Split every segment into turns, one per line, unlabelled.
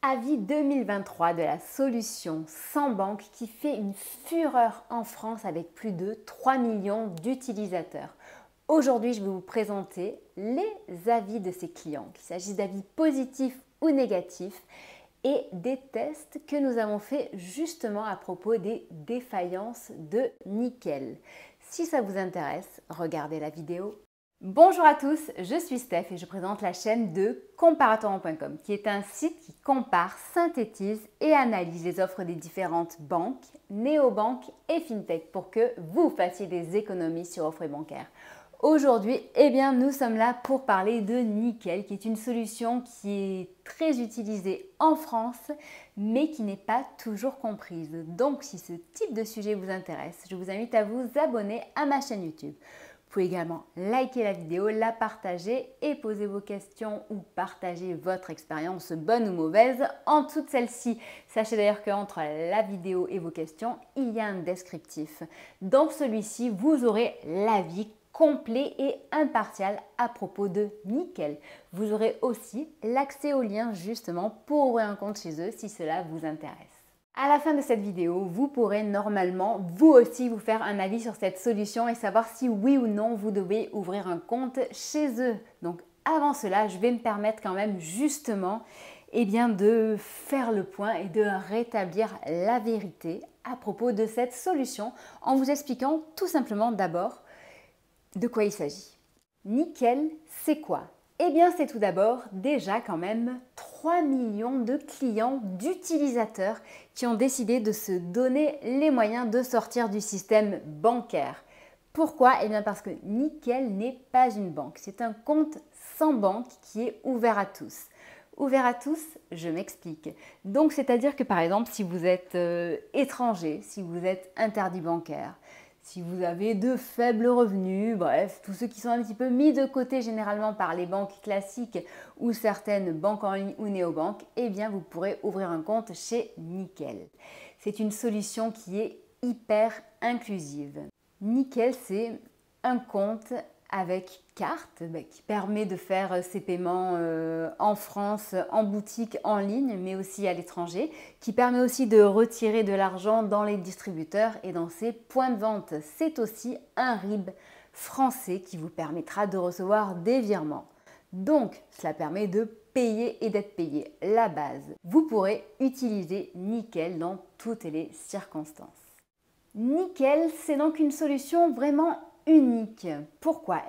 Avis 2023 de la solution sans banque qui fait une fureur en France avec plus de 3 millions d'utilisateurs. Aujourd'hui, je vais vous présenter les avis de ces clients, qu'il s'agisse d'avis positifs ou négatifs et des tests que nous avons fait justement à propos des défaillances de Nickel. Si ça vous intéresse, regardez la vidéo. Bonjour à tous, je suis Steph et je présente la chaîne de Comparatorrent.com qui est un site qui compare, synthétise et analyse les offres des différentes banques, néobanques et fintech pour que vous fassiez des économies sur offres bancaires. Aujourd'hui, nous sommes là pour parler de Nickel qui est une solution qui est très utilisée en France mais qui n'est pas toujours comprise. Donc si ce type de sujet vous intéresse, je vous invite à vous abonner à ma chaîne YouTube. Vous pouvez également liker la vidéo, la partager et poser vos questions ou partager votre expérience, bonne ou mauvaise, en toute celle-ci. Sachez d'ailleurs qu'entre la vidéo et vos questions, il y a un descriptif. Dans celui-ci, vous aurez l'avis complet et impartial à propos de Nickel. Vous aurez aussi l'accès aux liens justement pour ouvrir un compte chez eux si cela vous intéresse. À la fin de cette vidéo, vous pourrez normalement vous aussi vous faire un avis sur cette solution et savoir si oui ou non vous devez ouvrir un compte chez eux. Donc avant cela, je vais me permettre quand même justement de faire le point et de rétablir la vérité à propos de cette solution en vous expliquant tout simplement d'abord de quoi il s'agit. Nickel, c'est quoi ? C'est tout d'abord déjà quand même 3 millions de clients, d'utilisateurs qui ont décidé de se donner les moyens de sortir du système bancaire. Pourquoi ? Parce que Nickel n'est pas une banque. C'est un compte sans banque qui est ouvert à tous. Ouvert à tous, je m'explique. Donc, c'est-à-dire que par exemple, si vous êtes étranger, si vous êtes interdit bancaire, si vous avez de faibles revenus, bref, tous ceux qui sont un petit peu mis de côté généralement par les banques classiques ou certaines banques en ligne ou néobanques, vous pourrez ouvrir un compte chez Nickel. C'est une solution qui est hyper inclusive. Nickel, c'est un compte avec carte qui permet de faire ses paiements en France, en boutique, en ligne, mais aussi à l'étranger, qui permet aussi de retirer de l'argent dans les distributeurs et dans ses points de vente. C'est aussi un RIB français qui vous permettra de recevoir des virements. Donc, cela permet de payer et d'être payé, la base. Vous pourrez utiliser Nickel dans toutes les circonstances. Nickel, c'est donc une solution vraiment unique. Pourquoi ?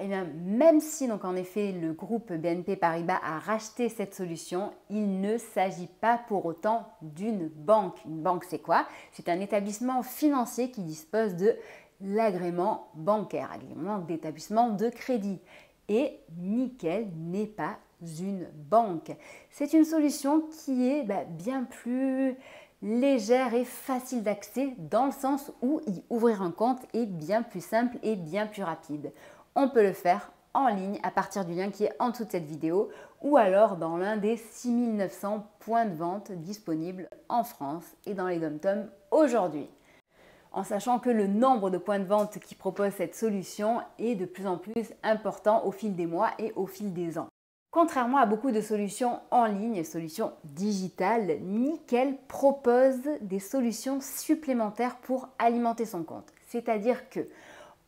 Même si donc en effet le groupe BNP Paribas a racheté cette solution, il ne s'agit pas pour autant d'une banque. Une banque, c'est quoi ? C'est un établissement financier qui dispose de l'agrément bancaire, agrément d'établissement de crédit. Et Nickel n'est pas une banque. C'est une solution qui est bien plus légère et facile d'accès dans le sens où y ouvrir un compte est bien plus simple et bien plus rapide. On peut le faire en ligne à partir du lien qui est en dessous de cette vidéo ou alors dans l'un des 6900 points de vente disponibles en France et dans les dom-toms aujourd'hui. En sachant que le nombre de points de vente qui proposent cette solution est de plus en plus important au fil des mois et au fil des ans. Contrairement à beaucoup de solutions en ligne, solutions digitales, Nickel propose des solutions supplémentaires pour alimenter son compte. C'est-à-dire que,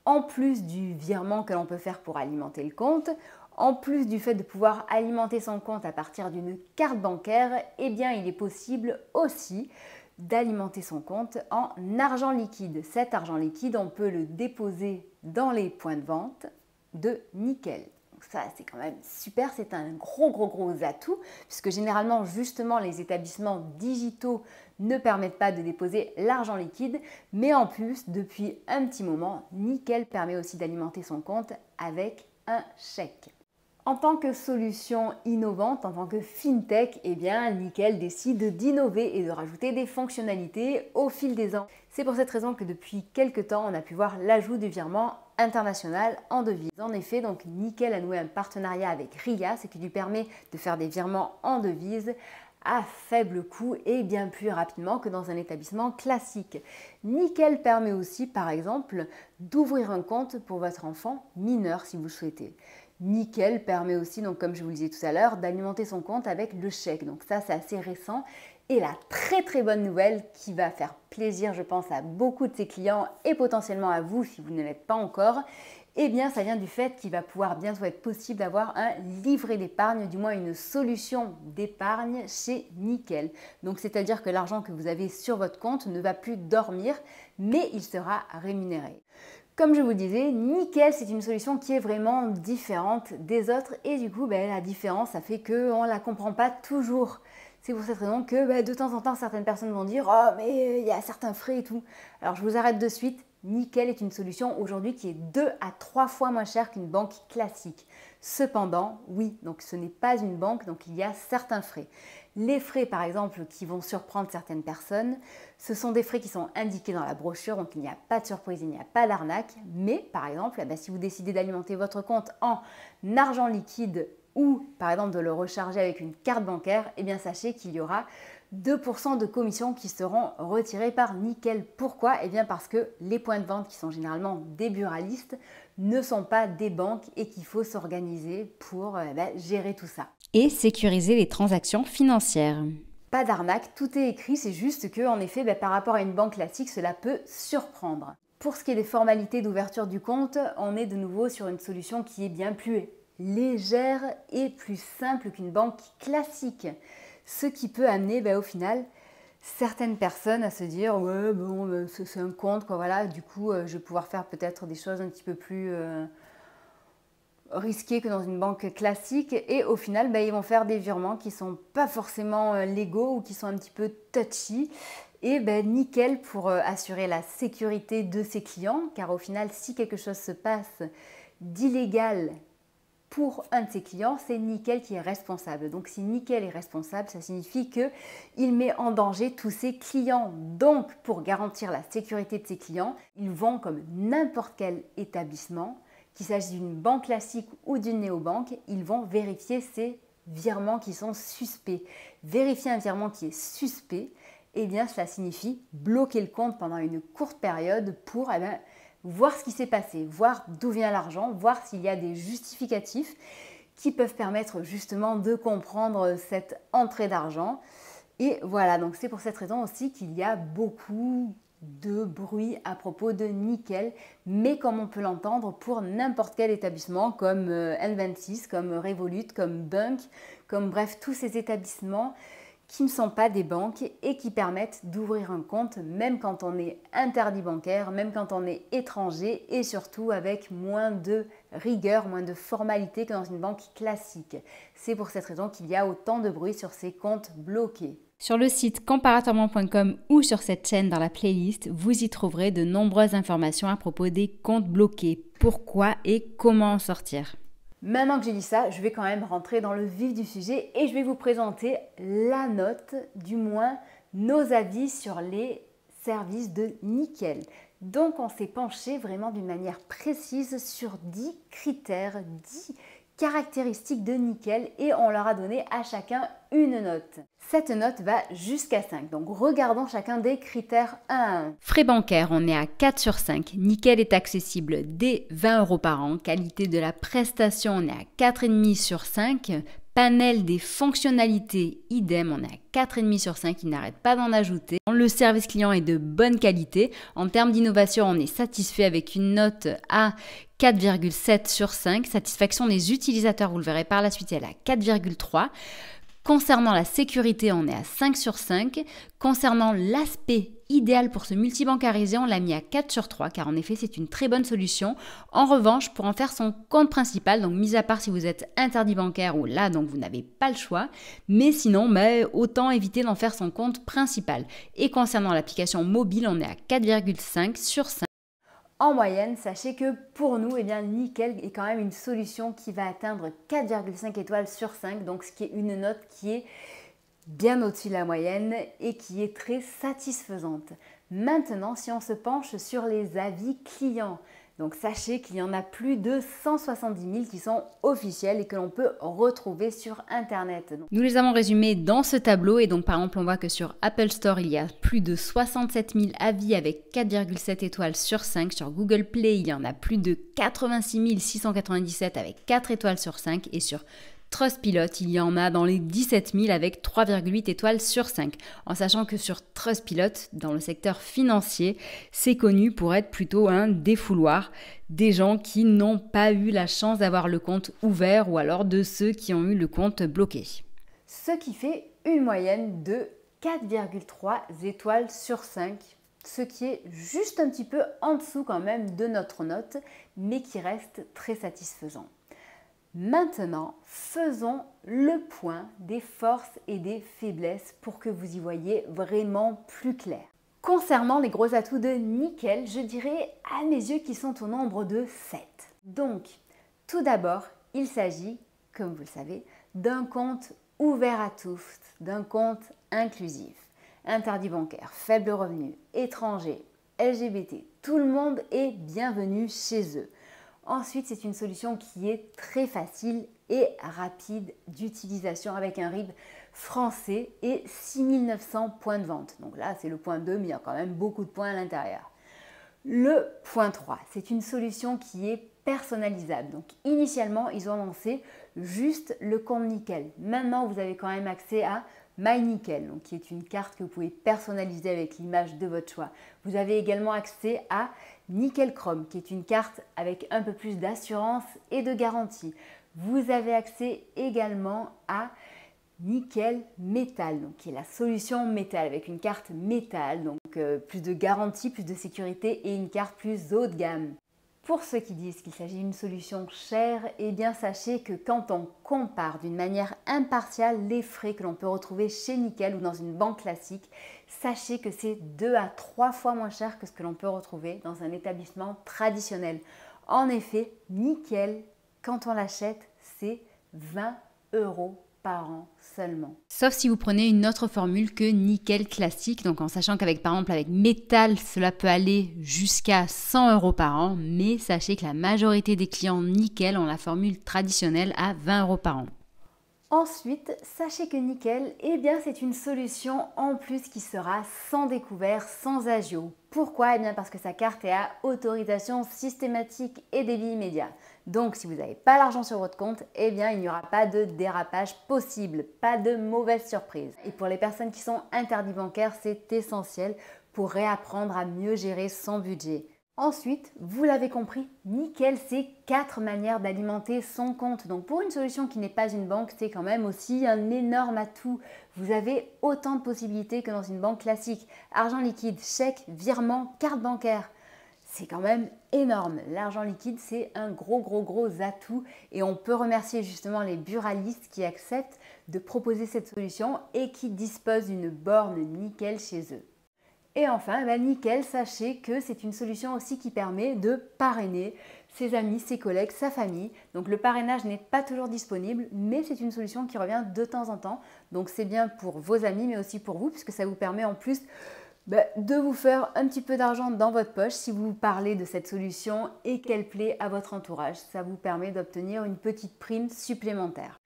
en plus du virement que l'on peut faire pour alimenter le compte, en plus du fait de pouvoir alimenter son compte à partir d'une carte bancaire, il est possible aussi d'alimenter son compte en argent liquide. Cet argent liquide, on peut le déposer dans les points de vente de Nickel. Donc ça, c'est quand même super, c'est un gros atout, puisque généralement, justement, les établissements digitaux ne permettent pas de déposer l'argent liquide, mais en plus, depuis un petit moment, Nickel permet aussi d'alimenter son compte avec un chèque. En tant que solution innovante, en tant que fintech, Nickel décide d'innover et de rajouter des fonctionnalités au fil des ans. C'est pour cette raison que depuis quelques temps, on a pu voir l'ajout du virement international en devise. En effet, donc Nickel a noué un partenariat avec RIA, ce qui lui permet de faire des virements en devise à faible coût et bien plus rapidement que dans un établissement classique. Nickel permet aussi, par exemple, d'ouvrir un compte pour votre enfant mineur si vous le souhaitez. Nickel permet aussi, donc comme je vous le disais tout à l'heure, d'alimenter son compte avec le chèque. Donc ça, c'est assez récent. Et la très bonne nouvelle qui va faire plaisir, je pense, à beaucoup de ses clients et potentiellement à vous si vous ne l'êtes pas encore, eh bien, ça vient du fait qu'il va pouvoir bientôt être possible d'avoir un livret d'épargne, du moins une solution d'épargne chez Nickel. Donc, c'est-à-dire que l'argent que vous avez sur votre compte ne va plus dormir, mais il sera rémunéré. Comme je vous disais, Nickel, c'est une solution qui est vraiment différente des autres et du coup, la différence, ça fait qu'on ne la comprend pas toujours. C'est pour cette raison que de temps en temps, certaines personnes vont dire « Oh, mais il y a certains frais et tout ». Alors, je vous arrête de suite. Nickel est une solution aujourd'hui qui est 2 à 3 fois moins chère qu'une banque classique. Cependant, oui, donc ce n'est pas une banque, donc il y a certains frais. Les frais, par exemple, qui vont surprendre certaines personnes, ce sont des frais qui sont indiqués dans la brochure, donc il n'y a pas de surprise, il n'y a pas d'arnaque. Mais, par exemple, si vous décidez d'alimenter votre compte en argent liquide ou, par exemple, de le recharger avec une carte bancaire, eh bien sachez qu'il y aura 2% de commissions qui seront retirées par Nickel. Pourquoi? Eh bien parce que les points de vente qui sont généralement des buralistes ne sont pas des banques et qu'il faut s'organiser pour gérer tout ça.
Et sécuriser les transactions financières.
Pas d'arnaque, tout est écrit, c'est juste que en effet, par rapport à une banque classique, cela peut surprendre. Pour ce qui est des formalités d'ouverture du compte, on est de nouveau sur une solution qui est bien plus légère et plus simple qu'une banque classique. Ce qui peut amener au final certaines personnes à se dire ouais bon c'est un compte quoi, voilà, du coup je vais pouvoir faire peut-être des choses un petit peu plus risquées que dans une banque classique et au final ils vont faire des virements qui sont pas forcément légaux ou qui sont un petit peu touchy et Nickel pour assurer la sécurité de ses clients, car au final si quelque chose se passe d'illégal pour un de ses clients, c'est Nickel qui est responsable. Donc si Nickel est responsable, ça signifie qu'il met en danger tous ses clients. Donc pour garantir la sécurité de ses clients, ils vont comme n'importe quel établissement, qu'il s'agisse d'une banque classique ou d'une néobanque, ils vont vérifier ces virements qui sont suspects. Vérifier un virement qui est suspect, eh bien cela signifie bloquer le compte pendant une courte période pour voir ce qui s'est passé, voir d'où vient l'argent, voir s'il y a des justificatifs qui peuvent permettre justement de comprendre cette entrée d'argent. Et voilà, donc c'est pour cette raison aussi qu'il y a beaucoup de bruit à propos de Nickel, mais comme on peut l'entendre pour n'importe quel établissement comme N26, comme Revolut, comme Bunk, comme bref tous ces établissements qui ne sont pas des banques et qui permettent d'ouvrir un compte même quand on est interdit bancaire, même quand on est étranger et surtout avec moins de rigueur, moins de formalité que dans une banque classique. C'est pour cette raison qu'il y a autant de bruit sur ces comptes bloqués.
Sur le site comparatorement.com ou sur cette chaîne dans la playlist, vous y trouverez de nombreuses informations à propos des comptes bloqués, pourquoi et comment en sortir.
Maintenant que j'ai dit ça, je vais quand même rentrer dans le vif du sujet et je vais vous présenter la note, du moins nos avis sur les services de Nickel. Donc on s'est penché vraiment d'une manière précise sur 10 critères, 10 caractéristiques de Nickel et on leur a donné à chacun une note. Cette note va jusqu'à 5, donc regardons chacun des critères 1 à 1.
Frais bancaires, on est à 4 sur 5. Nickel est accessible dès 20 € par an. Qualité de la prestation, on est à 4,5 sur 5. Panel des fonctionnalités, idem, on est à 4,5 sur 5, il n'arrête pas d'en ajouter. Le service client est de bonne qualité. En termes d'innovation, on est satisfait avec une note à 4,7 sur 5. Satisfaction des utilisateurs, vous le verrez par la suite, elle est à 4,3. Concernant la sécurité, on est à 5 sur 5. Concernant l'aspect idéal pour se multibancariser, on l'a mis à 4 sur 3 car en effet c'est une très bonne solution. En revanche, pour en faire son compte principal, donc mis à part si vous êtes interdit bancaire ou là donc vous n'avez pas le choix, mais sinon autant éviter d'en faire son compte principal. Et concernant l'application mobile, on est à 4,5 sur 5.
En moyenne, sachez que pour nous, Nickel est quand même une solution qui va atteindre 4,5 étoiles sur 5, donc ce qui est une note qui est bien au-dessus de la moyenne et qui est très satisfaisante. Maintenant, si on se penche sur les avis clients, Donc sachez qu'il y en a plus de 170 000 qui sont officiels et que l'on peut retrouver sur Internet.
Nous les avons résumés dans ce tableau et donc par exemple on voit que sur Apple Store il y a plus de 67 000 avis avec 4,7 étoiles sur 5. Sur Google Play il y en a plus de 86 697 avec 4 étoiles sur 5 et sur Trustpilot, il y en a dans les 17 000 avec 3,8 étoiles sur 5. En sachant que sur Trustpilot, dans le secteur financier, c'est connu pour être plutôt un défouloir des gens qui n'ont pas eu la chance d'avoir le compte ouvert ou alors de ceux qui ont eu le compte bloqué.
Ce qui fait une moyenne de 4,3 étoiles sur 5, ce qui est juste un petit peu en dessous quand même de notre note, mais qui reste très satisfaisant. Maintenant, faisons le point des forces et des faiblesses pour que vous y voyez vraiment plus clair. Concernant les gros atouts de Nickel, je dirais à mes yeux qu'ils sont au nombre de 7. Donc, tout d'abord, il s'agit, comme vous le savez, d'un compte ouvert à tous, d'un compte inclusif. Interdit bancaire, faible revenu, étranger, LGBT, tout le monde est bienvenu chez eux. Ensuite, c'est une solution qui est très facile et rapide d'utilisation avec un RIB français et 6900 points de vente. Donc là, c'est le point 2, mais il y a quand même beaucoup de points à l'intérieur. Le point 3, c'est une solution qui est personnalisable. Donc initialement, ils ont lancé juste le compte Nickel. Maintenant, vous avez quand même accès à My Nickel, donc qui est une carte que vous pouvez personnaliser avec l'image de votre choix. Vous avez également accès à Nickel Chrome, qui est une carte avec un peu plus d'assurance et de garantie. Vous avez accès également à Nickel Métal, donc qui est la solution métal avec une carte métal, donc plus de garantie, plus de sécurité et une carte plus haut de gamme. Pour ceux qui disent qu'il s'agit d'une solution chère, eh bien sachez que quand on compare d'une manière impartiale les frais que l'on peut retrouver chez Nickel ou dans une banque classique, sachez que c'est 2 à 3 fois moins cher que ce que l'on peut retrouver dans un établissement traditionnel. En effet, Nickel, quand on l'achète, c'est 20 € par an seulement.
Sauf si vous prenez une autre formule que Nickel classique, donc en sachant qu'avec par exemple avec Métal, cela peut aller jusqu'à 100 € par an, mais sachez que la majorité des clients Nickel ont la formule traditionnelle à 20 € par an.
Ensuite, sachez que Nickel, eh bien, c'est une solution en plus qui sera sans découvert, sans agio. Pourquoi? Eh bien, parce que sa carte est à autorisation systématique et débit immédiat. Donc, si vous n'avez pas l'argent sur votre compte, eh bien, il n'y aura pas de dérapage possible, pas de mauvaise surprise. Et pour les personnes qui sont interdits bancaires, c'est essentiel pour réapprendre à mieux gérer son budget. Ensuite, vous l'avez compris, Nickel, c'est 4 manières d'alimenter son compte. Donc pour une solution qui n'est pas une banque, c'est quand même aussi un énorme atout. Vous avez autant de possibilités que dans une banque classique. Argent liquide, chèque, virement, carte bancaire. C'est quand même énorme. L'argent liquide, c'est un gros atout et on peut remercier justement les buralistes qui acceptent de proposer cette solution et qui disposent d'une borne Nickel chez eux. Et enfin, Nickel, sachez que c'est une solution aussi qui permet de parrainer ses amis, ses collègues, sa famille. Donc le parrainage n'est pas toujours disponible, mais c'est une solution qui revient de temps en temps. Donc c'est bien pour vos amis, mais aussi pour vous, puisque ça vous permet en plus de vous faire un petit peu d'argent dans votre poche si vous parlez de cette solution et qu'elle plaît à votre entourage. Ça vous permet d'obtenir une petite prime supplémentaire.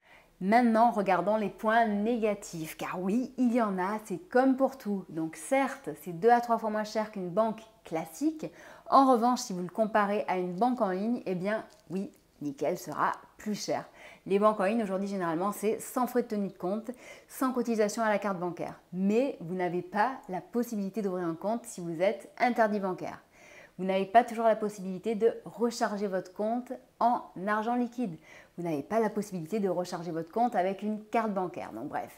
Maintenant, regardons les points négatifs, car oui, il y en a, c'est comme pour tout. Donc certes, c'est 2 à 3 fois moins cher qu'une banque classique. En revanche, si vous le comparez à une banque en ligne, eh bien oui, Nickel sera plus cher. Les banques en ligne, aujourd'hui, généralement, c'est sans frais de tenue de compte, sans cotisation à la carte bancaire. Mais vous n'avez pas la possibilité d'ouvrir un compte si vous êtes interdit bancaire. Vous n'avez pas toujours la possibilité de recharger votre compte en argent liquide. Vous n'avez pas la possibilité de recharger votre compte avec une carte bancaire. Donc bref,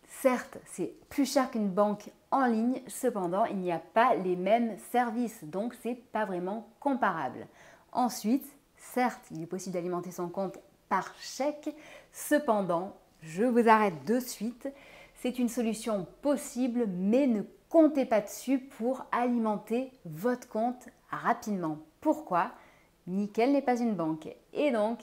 certes, c'est plus cher qu'une banque en ligne, cependant, il n'y a pas les mêmes services, donc c'est pas vraiment comparable. Ensuite, certes, il est possible d'alimenter son compte par chèque, cependant, je vous arrête de suite, c'est une solution possible, mais ne comptez pas dessus pour alimenter votre compte rapidement. Pourquoi? Nickel n'est pas une banque. Et donc,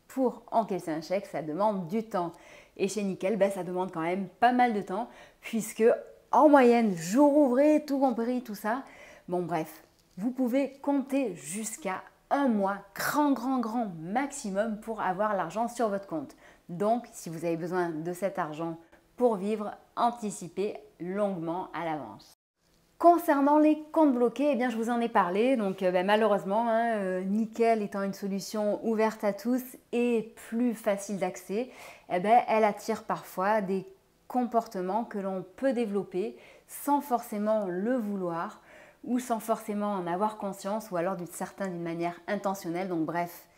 pour encaisser un chèque, ça demande du temps. Et chez Nickel, ça demande quand même pas mal de temps, puisque en moyenne, jour ouvré, tout compris, tout ça, bon bref, vous pouvez compter jusqu'à un mois, grand maximum pour avoir l'argent sur votre compte. Donc, si vous avez besoin de cet argent pour vivre, anticipez longuement à l'avance. Concernant les comptes bloqués, eh bien, je vous en ai parlé. Donc, malheureusement, Nickel étant une solution ouverte à tous et plus facile d'accès, elle attire parfois des comportements que l'on peut développer sans forcément le vouloir ou sans forcément en avoir conscience ou alors d'une manière intentionnelle. Donc, bref.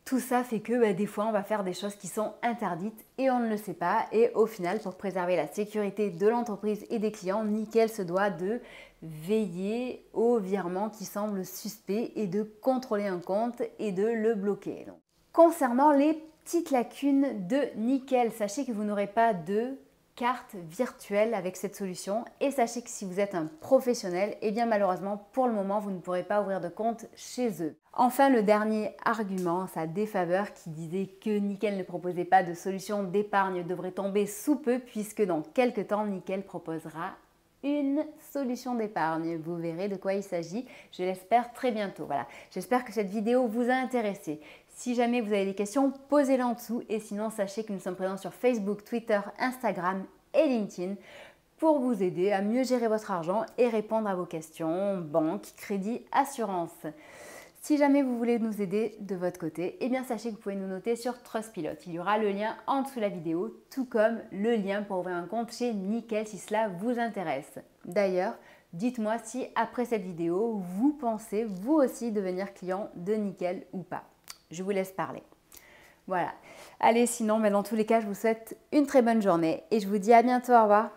Tout ça fait que des fois, on va faire des choses qui sont interdites et on ne le sait pas. Et au final, pour préserver la sécurité de l'entreprise et des clients, Nickel se doit de veiller aux virements qui semblent suspects et de contrôler un compte et de le bloquer. Donc, concernant les petites lacunes de Nickel, sachez que vous n'aurez pas de carte virtuelle avec cette solution et sachez que si vous êtes un professionnel, eh bien malheureusement pour le moment vous ne pourrez pas ouvrir de compte chez eux. Enfin, le dernier argument, sa défaveur qui disait que Nickel ne proposait pas de solution d'épargne devrait tomber sous peu puisque dans quelques temps Nickel proposera une solution d'épargne. Vous verrez de quoi il s'agit, je l'espère très bientôt. Voilà, j'espère que cette vidéo vous a intéressé. Si jamais vous avez des questions, posez-les en dessous et sinon sachez que nous sommes présents sur Facebook, Twitter, Instagram et LinkedIn pour vous aider à mieux gérer votre argent et répondre à vos questions, banque, crédit, assurance. Si jamais vous voulez nous aider de votre côté, eh bien sachez que vous pouvez nous noter sur Trustpilot. Il y aura le lien en dessous de la vidéo, tout comme le lien pour ouvrir un compte chez Nickel si cela vous intéresse. D'ailleurs, dites-moi si après cette vidéo, vous pensez vous aussi devenir client de Nickel ou pas. Je vous laisse parler. Voilà. Allez, sinon, dans tous les cas, je vous souhaite une très bonne journée et je vous dis à bientôt. Au revoir.